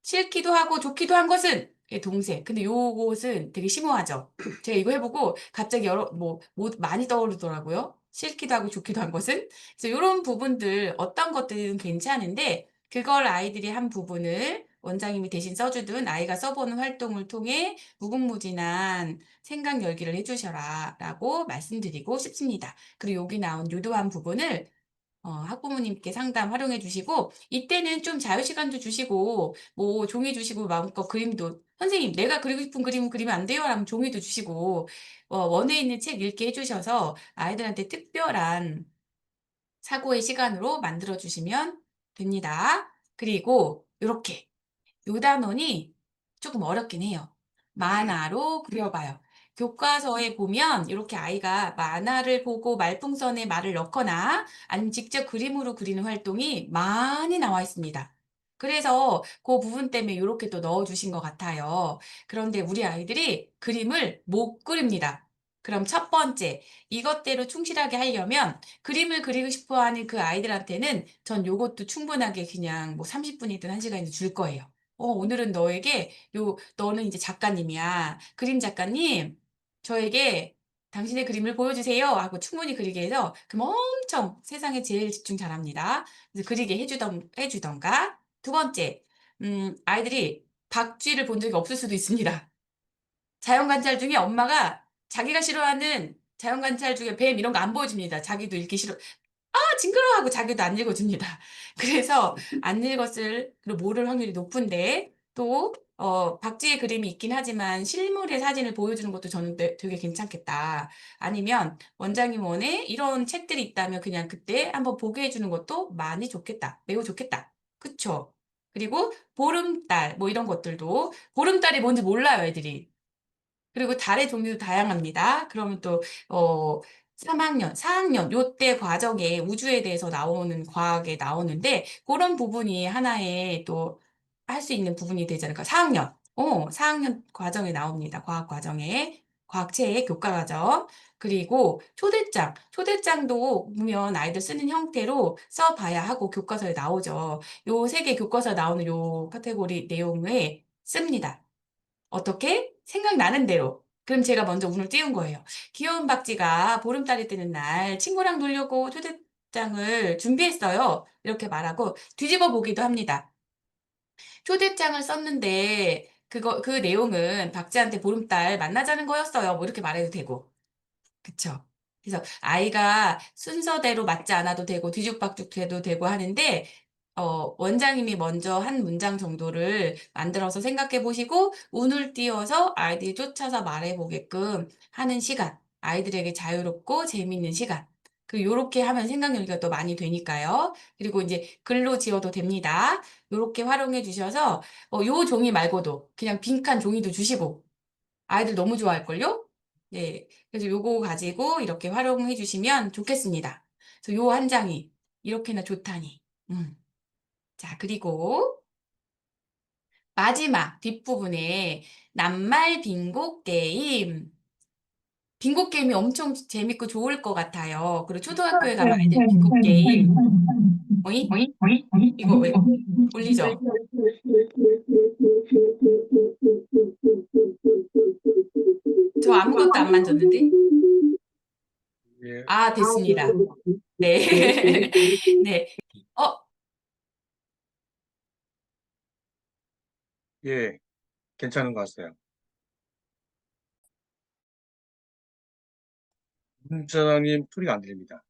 싫기도 하고 좋기도 한 것은 동생. 근데 요것은 되게 심오하죠. 제가 이거 해보고 갑자기 뭐 많이 떠오르더라고요. 싫기도 하고 좋기도 한 것은. 그래서 이런 부분들 어떤 것들은 괜찮은데 그걸 아이들이 한 부분을 원장님이 대신 써주든 아이가 써보는 활동을 통해 무궁무진한 생각 열기를 해주셔라 라고 말씀드리고 싶습니다. 그리고 여기 나온 유도한 부분을 학부모님께 상담 활용해 주시고, 이때는 좀 자유시간도 주시고, 뭐, 종이 주시고, 마음껏 그림도, 선생님, 내가 그리고 싶은 그림 그리면 안 돼요? 라면 종이도 주시고, 원에 있는 책 읽게 해주셔서 아이들한테 특별한 사고의 시간으로 만들어 주시면 됩니다. 그리고, 요렇게. 요단원이 조금 어렵긴 해요. 만화로 그려봐요. 교과서에 보면 이렇게 아이가 만화를 보고 말풍선에 말을 넣거나 아니면 직접 그림으로 그리는 활동이 많이 나와 있습니다. 그래서 그 부분 때문에 이렇게 또 넣어주신 것 같아요. 그런데 우리 아이들이 그림을 못 그립니다. 그럼 첫 번째, 이것대로 충실하게 하려면 그림을 그리고 싶어 하는 그 아이들한테는 전 요것도 충분하게 그냥 뭐 30분이든 1시간이든 줄 거예요. 오늘은 너는 이제 작가님이야. 그림 작가님, 저에게 당신의 그림을 보여주세요. 하고 충분히 그리게 해서, 그럼 엄청 세상에 제일 집중 잘합니다. 그래서 그리게 해주던가. 두 번째, 아이들이 박쥐를 본 적이 없을 수도 있습니다. 자연관찰 중에 엄마가 자기가 싫어하는 자연관찰 중에 뱀 이런 거 안 보여줍니다. 자기도 읽기 싫어. 징그러워하고 자기도 안 읽어줍니다. 그래서 안 읽었을, 그리고 모를 확률이 높은데, 또, 박쥐의 그림이 있긴 하지만 실물의 사진을 보여주는 것도 저는 되게 괜찮겠다. 아니면 원장님 원에 이런 책들이 있다면 그냥 그때 한번 보게 해주는 것도 많이 좋겠다. 매우 좋겠다. 그쵸? 그리고 보름달, 뭐 이런 것들도, 보름달이 뭔지 몰라요, 애들이. 그리고 달의 종류도 다양합니다. 그러면 또, 3학년, 4학년, 요때 과정에 우주에 대해서 나오는 과학에 나오는데, 그런 부분이 하나의 또 할 수 있는 부분이 되지 않을까. 4학년, 4학년 과정에 나옵니다. 과학 과정에. 과학책 교과과정. 그리고 초대장. 초대장도 보면 아이들 쓰는 형태로 써봐야 하고 교과서에 나오죠. 요 세 개 교과서에 나오는 요 카테고리 내용을 씁니다. 어떻게? 생각나는 대로. 그럼 제가 먼저 운을 띄운 거예요. 귀여운 박쥐가 보름달이 뜨는 날 친구랑 놀려고 초대장을 준비했어요. 이렇게 말하고 뒤집어 보기도 합니다. 초대장을 썼는데 그 내용은 박쥐한테 보름달 만나자는 거였어요. 뭐 이렇게 말해도 되고. 그쵸? 그래서 아이가 순서대로 맞지 않아도 되고 뒤죽박죽 돼도 되고 하는데 원장님이 먼저 한 문장 정도를 만들어서 생각해 보시고 운을 띄워서 아이들이 쫓아서 말해 보게끔 하는 시간. 아이들에게 자유롭고 재미있는 시간. 요렇게 하면 생각력이 더 많이 되니까요. 그리고 이제 글로 지어도 됩니다. 요렇게 활용해 주셔서 요 종이 말고도 그냥 빈칸 종이도 주시고 아이들 너무 좋아할걸요? 네. 그래서 요거 가지고 이렇게 활용해 주시면 좋겠습니다. 그래서 요 한 장이 이렇게나 좋다니. 자, 그리고 마지막 뒷부분에 낱말 빙고 게임. 빙고 게임이 엄청 재밌고 좋을 것 같아요. 그리고 초등학교에 가면 아이들 빙고 게임, 어이? 이거 왜 올리죠? 저 아무것도 안 만졌는데? 예, 아, 됐습니다. 네. 네. 어, 예, 괜찮은 것 같아요. 문자님 소리가 안 들립니다.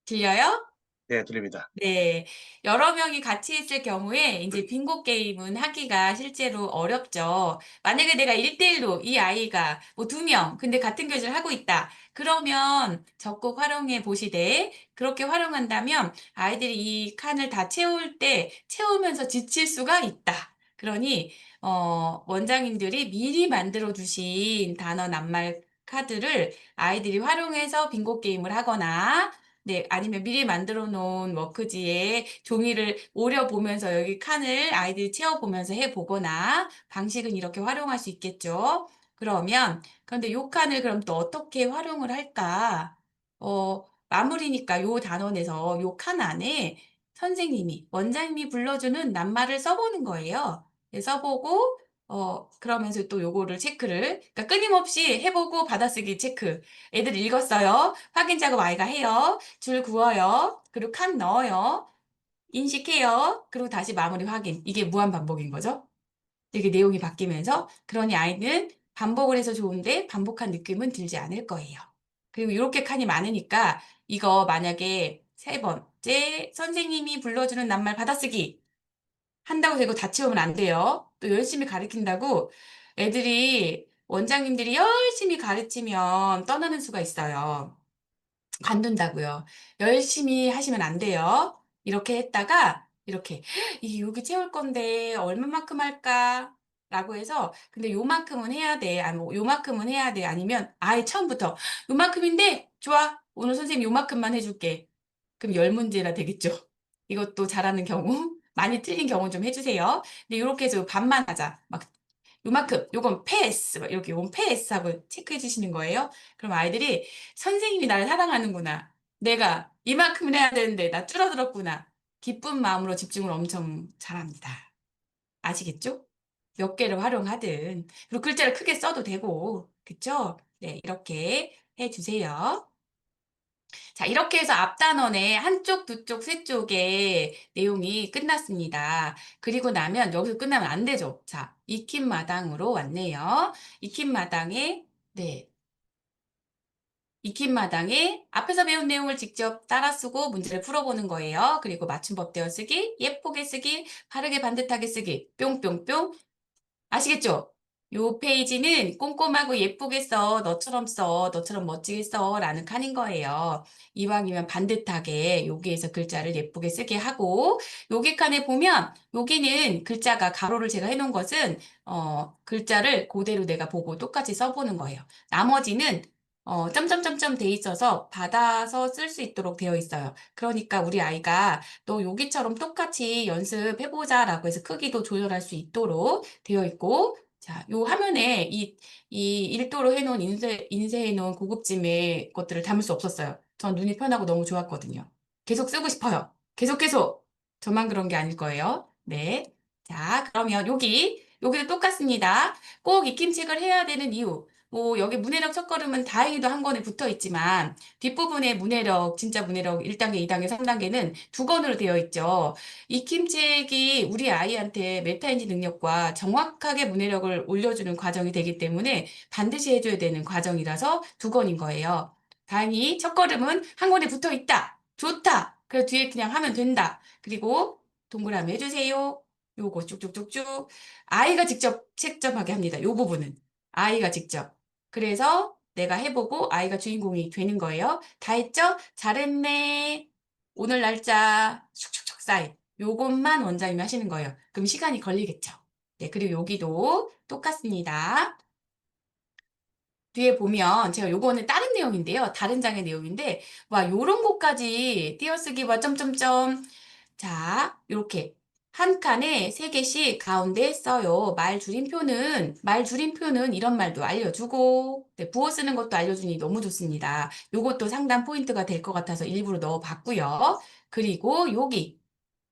들려요? 예, 들립니다. 네. 여러 명이 같이 있을 경우에 이제 빙고 게임은 하기가 실제로 어렵죠. 만약에 내가 1대1로 이 아이가 뭐 2명, 근데 같은 교실을 하고 있다. 그러면 적극 활용해 보시되 그렇게 활용한다면 아이들이 이 칸을 다 채울 때 채우면서 지칠 수가 있다. 그러니 원장님들이 미리 만들어 두신 단어 낱말 카드를 아이들이 활용해서 빙고 게임을 하거나 네, 아니면 미리 만들어 놓은 워크지에 종이를 오려 보면서 여기 칸을 아이들이 채워 보면서 해 보거나 방식은 이렇게 활용할 수 있겠죠. 그런데 요 칸을 그럼 또 어떻게 활용을 할까? 마무리니까 요 단원에서 요 칸 안에 선생님이, 원장님이 불러주는 낱말을 써보는 거예요. 네, 써보고, 그러면서 또 요거를 체크를, 그러니까 끊임없이 해보고 받아쓰기 체크. 애들 읽었어요. 확인 작업 아이가 해요. 줄 그어요. 그리고 칸 넣어요. 인식해요. 그리고 다시 마무리 확인. 이게 무한 반복인 거죠. 이게 내용이 바뀌면서 그러니 아이는 반복을 해서 좋은데 반복한 느낌은 들지 않을 거예요. 그리고 이렇게 칸이 많으니까 이거 만약에 세 번째 선생님이 불러주는 낱말 받아쓰기 한다고 되고 다 채우면 안 돼요. 또 열심히 가르친다고 애들이 원장님들이 열심히 가르치면 떠나는 수가 있어요. 관둔다고요. 열심히 하시면 안 돼요. 이렇게 했다가 이렇게 이게 여기 채울 건데 얼마만큼 할까? 라고 해서 근데 요만큼은 해야 돼. 아니 뭐 요만큼은 해야 돼. 아니면 아예 처음부터 요만큼인데 좋아. 오늘 선생님 요만큼만 해줄게. 그럼 열 문제나 되겠죠. 이것도 잘하는 경우 많이 틀린 경우 좀 해주세요. 근데 이렇게 해서 반만 하자. 막 요만큼, 요건 패스, 막 이렇게 요건 패스 하고 체크해 주시는 거예요. 그럼 아이들이 선생님이 나를 사랑하는구나. 내가 이만큼은 해야 되는데 나 줄어들었구나. 기쁜 마음으로 집중을 엄청 잘합니다. 아시겠죠? 몇 개를 활용하든. 그리고 글자를 크게 써도 되고. 그쵸? 네, 이렇게 해 주세요. 자, 이렇게 해서 앞단원의 한쪽, 두 쪽, 세 쪽의 내용이 끝났습니다. 그리고 나면 여기서 끝나면 안 되죠. 자, 익힌 마당으로 왔네요. 익힌 마당에, 네. 익힌 마당에 앞에서 배운 내용을 직접 따라 쓰고 문제를 풀어보는 거예요. 그리고 맞춤법 떼어쓰기, 예쁘게 쓰기, 바르게 반듯하게 쓰기, 뿅뿅뿅. 아시겠죠? 요 페이지는 꼼꼼하고 예쁘게 써, 너처럼 써, 너처럼 멋지게 써 라는 칸인 거예요. 이왕이면 반듯하게 여기에서 글자를 예쁘게 쓰게 하고 여기 칸에 보면 여기는 글자가 가로를 제가 해놓은 것은 글자를 그대로 내가 보고 똑같이 써보는 거예요. 나머지는 점점점점 돼 있어서 받아서 쓸 수 있도록 되어 있어요. 그러니까 우리 아이가 너 여기처럼 똑같이 연습해보자라고 해서 크기도 조절할 수 있도록 되어 있고, 자, 요 화면에 이 1도로 해놓은 인쇄해놓은 고급짐의 것들을 담을 수 없었어요. 전 눈이 편하고 너무 좋았거든요. 계속 쓰고 싶어요. 계속. 저만 그런 게 아닐 거예요. 네. 자, 그러면 여기도 똑같습니다. 꼭 익힘책을 해야 되는 이유. 뭐 여기 문해력 첫걸음은 다행히도 한 권에 붙어 있지만 뒷부분에 문해력, 진짜 문해력 1단계, 2단계, 3단계는 두 권으로 되어 있죠. 익힘책이 우리 아이한테 메타인지 능력과 정확하게 문해력을 올려주는 과정이 되기 때문에 반드시 해줘야 되는 과정이라서 두 권인 거예요. 다행히 첫걸음은 한 권에 붙어 있다. 좋다. 그래서 뒤에 그냥 하면 된다. 그리고 동그라미 해주세요. 요거 쭉쭉쭉쭉. 아이가 직접 채점하게 합니다. 요 부분은. 아이가 직접. 그래서 내가 해보고 아이가 주인공이 되는 거예요. 다 했죠? 잘했네. 오늘 날짜 슉슉슉 쌓인 요것만 원장님이 하시는 거예요. 그럼 시간이 걸리겠죠? 네, 그리고 여기도 똑같습니다. 뒤에 보면 제가 요거는 다른 내용인데요. 다른 장의 내용인데 와 요런 것까지 띄어쓰기와 점점점 자 요렇게 한 칸에 세 개씩 가운데 써요. 말 줄임표는 이런 말도 알려주고 네, 부어 쓰는 것도 알려주니 너무 좋습니다. 요것도 상당 포인트가 될 것 같아서 일부러 넣어봤고요. 그리고 여기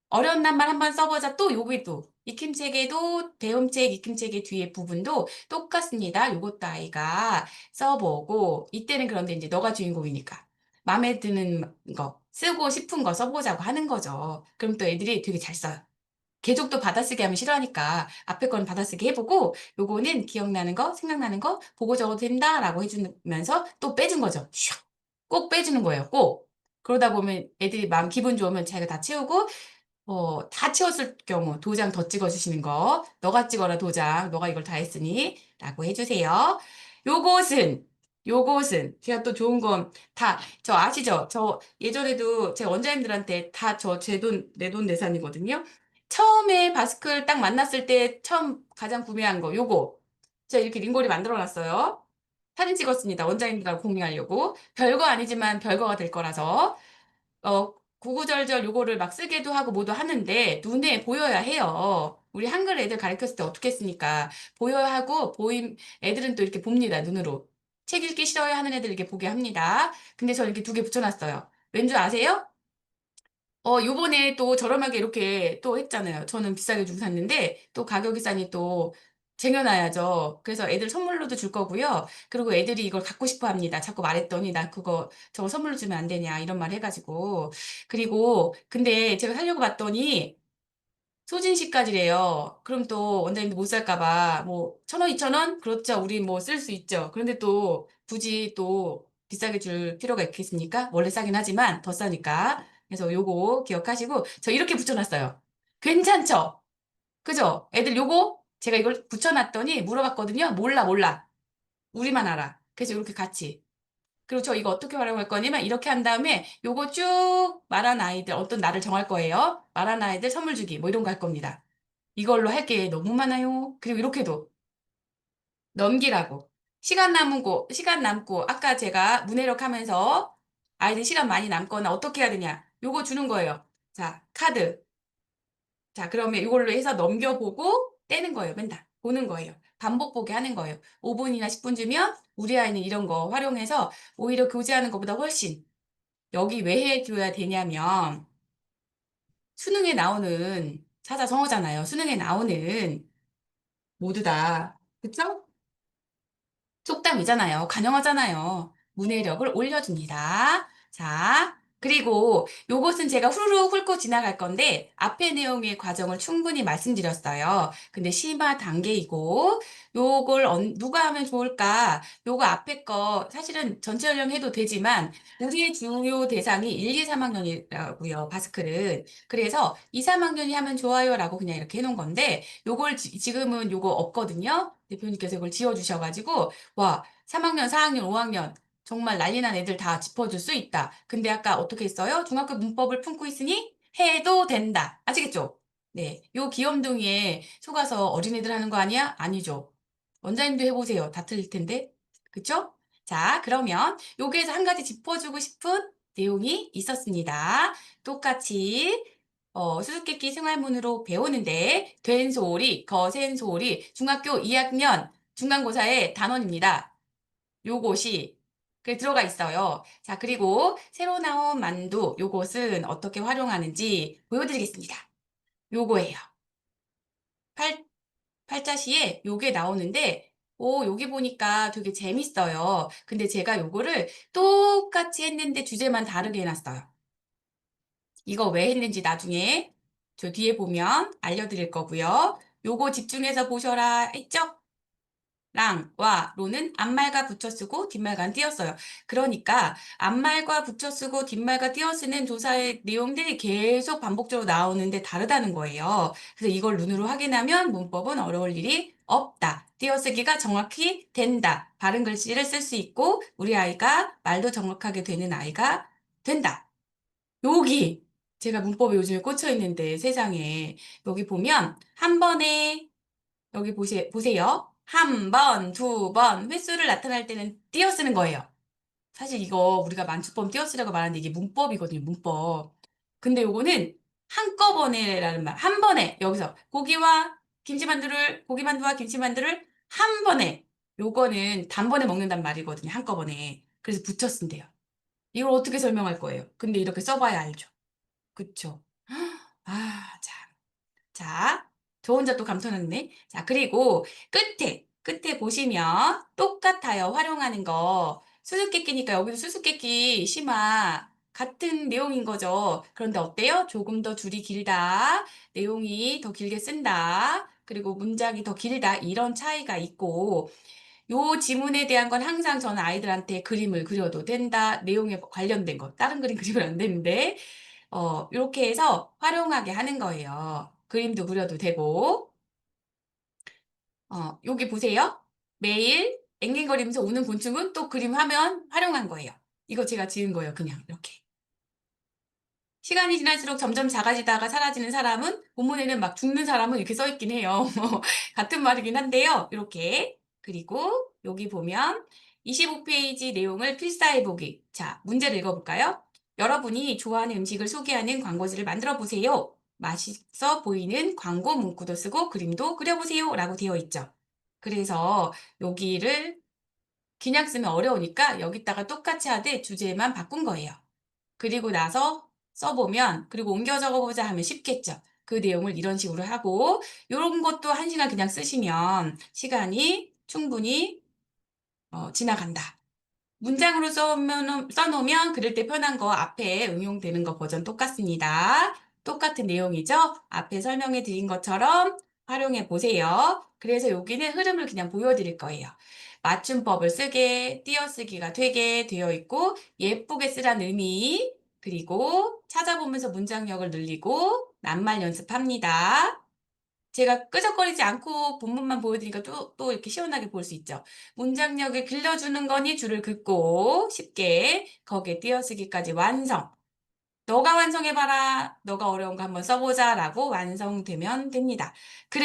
어려운 낱말 한번 써보자. 또 여기도 익힘책에도 배움책 익힘책의 뒤에 부분도 똑같습니다. 요것도 아이가 써보고 이때는 그런데 이제 너가 주인공이니까 마음에 드는 거 쓰고 싶은 거 써보자고 하는 거죠. 그럼 또 애들이 되게 잘 써요. 계속도 받아쓰기 하면 싫어하니까 앞에 건 받아쓰기 해보고 요거는 기억나는 거 생각나는 거 보고 적어도 된다라고 해주면서 또 빼준 거죠. 슉! 꼭 빼주는 거예요. 꼭. 그러다 보면 애들이 마음 기분 좋으면 자기가 다 채우고 다 채웠을 경우 도장 더 찍어주시는 거. 너가 찍어라 도장. 너가 이걸 다 했으니. 라고 해주세요. 요것은, 요것은, 제가 또 좋은 건 저 아시죠? 저 예전에도 제 원장님들한테 다 저 제 돈, 내 돈 내산이거든요. 처음에 바스클 딱 만났을 때 처음 가장 구매한 거, 요거. 제가 이렇게 링골이 만들어 놨어요. 사진 찍었습니다. 원장님들하고 공유하려고. 별거 아니지만 별거가 될 거라서. 구구절절 요거를 막 쓰기도 하고 뭐도 하는데 눈에 보여야 해요. 우리 한글 애들 가르쳤을 때 어떻게 했습니까? 보여야 하고 애들은 또 이렇게 봅니다. 눈으로. 책 읽기 싫어요 하는 애들 이렇게 보게 합니다. 근데 저 이렇게 두 개 붙여놨어요. 왠 줄 아세요? 요번에 또 저렴하게 이렇게 또 했잖아요. 저는 비싸게 주고 샀는데 또 가격이 싸니 또 쟁여놔야죠. 그래서 애들 선물로도 줄 거고요. 그리고 애들이 이걸 갖고 싶어 합니다. 자꾸 말했더니 나 저거 선물로 주면 안 되냐 이런 말 해가지고. 그리고 근데 제가 사려고 봤더니 소진시까지래요. 그럼 또 원장님도 못 살까 봐. 뭐, 1,000원, 2,000원? 그렇죠. 우리 뭐 쓸 수 있죠. 그런데 또 굳이 또 비싸게 줄 필요가 있겠습니까? 원래 싸긴 하지만 더 싸니까. 그래서 요거 기억하시고, 저 이렇게 붙여놨어요. 괜찮죠? 그죠? 애들 요거 제가 이걸 붙여놨더니 물어봤거든요. 몰라. 우리만 알아. 그래서 이렇게 같이. 그리고 저 이거 어떻게 활용할 거냐면 이렇게 한 다음에 요거 쭉 말한 아이들 어떤 날을 정할 거예요. 말한 아이들 선물 주기 뭐 이런 거 할 겁니다. 이걸로 할 게 너무 많아요. 그리고 이렇게도 넘기라고. 시간 남고 아까 제가 문해력 하면서 아이들 시간 많이 남거나 어떻게 해야 되냐. 요거 주는 거예요. 자, 카드. 자, 그러면 이걸로 해서 넘겨보고 떼는 거예요. 맨날. 보는 거예요. 반복 보게 하는 거예요. 5분이나 10분 주면 우리 아이는 이런 거 활용해서 오히려 교재하는 것보다 훨씬 여기 왜 해줘야 되냐면 수능에 나오는 사자성어잖아요. 수능에 나오는 모두 다 그쵸? 속담이잖아요. 간영어잖아요. 문해력을 올려줍니다. 자, 그리고 요것은 제가 후루룩 훑고 지나갈 건데 앞의 내용의 과정을 충분히 말씀드렸어요. 근데 심화 단계이고 요걸 누가 하면 좋을까? 요거 앞에 거 사실은 전체 연령 해도 되지만 우리의 주요 대상이 1, 2, 3학년이라고요. 바스클은. 그래서 2, 3학년이 하면 좋아요라고 그냥 이렇게 해놓은 건데 요걸 지금은 요거 없거든요. 대표님께서 이걸 지어주셔가지고 와, 3학년, 4학년, 5학년 정말 난리 난 애들 다 짚어줄 수 있다. 근데 아까 어떻게 했어요? 중학교 문법을 품고 있으니 해도 된다. 아시겠죠? 네. 요 귀염둥이에 속아서 어린애들 하는 거 아니야? 아니죠. 원장님도 해보세요. 다 틀릴 텐데. 그쵸? 자, 그러면 여기에서 한 가지 짚어주고 싶은 내용이 있었습니다. 똑같이 수수께끼 생활문으로 배우는데 된소리, 거센소리, 중학교 2학년 중간고사의 단원입니다. 요것이 들어가 있어요. 자, 그리고 새로 나온 만두, 요것은 어떻게 활용하는지 보여드리겠습니다. 요거예요. 팔자시에 요게 나오는데, 여기 보니까 되게 재밌어요. 근데 제가 요거를 똑같이 했는데 주제만 다르게 해놨어요. 이거 왜 했는지 나중에 저 뒤에 보면 알려드릴 거고요. 요거 집중해서 보셔라 했죠? 랑, 로는 앞말과 붙여쓰고 뒷말과 띄었어요. 그러니까 앞말과 붙여쓰고 뒷말과 띄어쓰는 조사의 내용들이 계속 반복적으로 나오는데 다르다는 거예요. 그래서 이걸 눈으로 확인하면 문법은 어려울 일이 없다. 띄어쓰기가 정확히 된다. 바른 글씨를 쓸 수 있고 우리 아이가 말도 정확하게 되는 아이가 된다. 여기 제가 문법에 요즘에 꽂혀 있는데 세상에 여기 보면 한 번에 여기 보세요. 한 번, 두 번, 횟수를 나타날 때는 띄어쓰는 거예요. 사실 이거 우리가 만축범 띄어쓰라고 말하는데 이게 문법이거든요, 문법. 근데 요거는 한꺼번에라는 말, 한 번에, 여기서 고기만두와 김치만두를 한 번에, 요거는 단번에 먹는단 말이거든요, 한꺼번에. 그래서 붙여 쓴대요. 이걸 어떻게 설명할 거예요? 근데 이렇게 써봐야 알죠. 그쵸? 아, 자, 저 혼자 또 감탄했네. 자, 그리고 끝에 보시면 똑같아요. 활용하는 거. 수수께끼니까 여기도 수수께끼, 심화 같은 내용인 거죠. 그런데 어때요? 조금 더 줄이 길다. 내용이 더 길게 쓴다. 그리고 문장이 더 길다. 이런 차이가 있고, 요 지문에 대한 건 항상 저는 아이들한테 그림을 그려도 된다. 내용에 관련된 거. 다른 그림 그리면 안 되는데. 이렇게 해서 활용하게 하는 거예요. 그림도 그려도 되고, 여기 보세요. 매일 앵앵거리면서 우는 곤충은 또 그림하면 활용한 거예요. 이거 제가 지은 거예요. 그냥 이렇게. 시간이 지날수록 점점 작아지다가 사라지는 사람은 본문에는 막 죽는 사람은 이렇게 써 있긴 해요. 뭐 같은 말이긴 한데요. 이렇게. 그리고 여기 보면 25페이지 내용을 필사해 보기. 자, 문제를 읽어볼까요? 여러분이 좋아하는 음식을 소개하는 광고지를 만들어 보세요. 맛있어 보이는 광고 문구도 쓰고 그림도 그려보세요. 라고 되어 있죠. 그래서 여기를 그냥 쓰면 어려우니까 여기다가 똑같이 하되 주제만 바꾼 거예요. 그리고 나서 써보면, 그리고 옮겨 적어보자 하면 쉽겠죠. 그 내용을 이런 식으로 하고, 이런 것도 1시간 그냥 쓰시면 시간이 충분히 지나간다. 문장으로 써놓으면 그릴 때 편한 거 앞에 응용되는 거 버전 똑같습니다. 똑같은 내용이죠? 앞에 설명해 드린 것처럼 활용해 보세요. 그래서 여기는 흐름을 그냥 보여드릴 거예요. 맞춤법을 쓰게, 띄어쓰기가 되게 되어 있고, 예쁘게 쓰란 의미, 그리고 찾아보면서 문장력을 늘리고, 낱말 연습합니다. 제가 끄적거리지 않고 본문만 보여드리니까 또 이렇게 시원하게 볼 수 있죠. 문장력을 길러주는 거니 줄을 긋고 쉽게 거기에 띄어쓰기까지 완성. 너가 완성해봐라. 너가 어려운 거 한번 써보자 라고 완성되면 됩니다. 그래.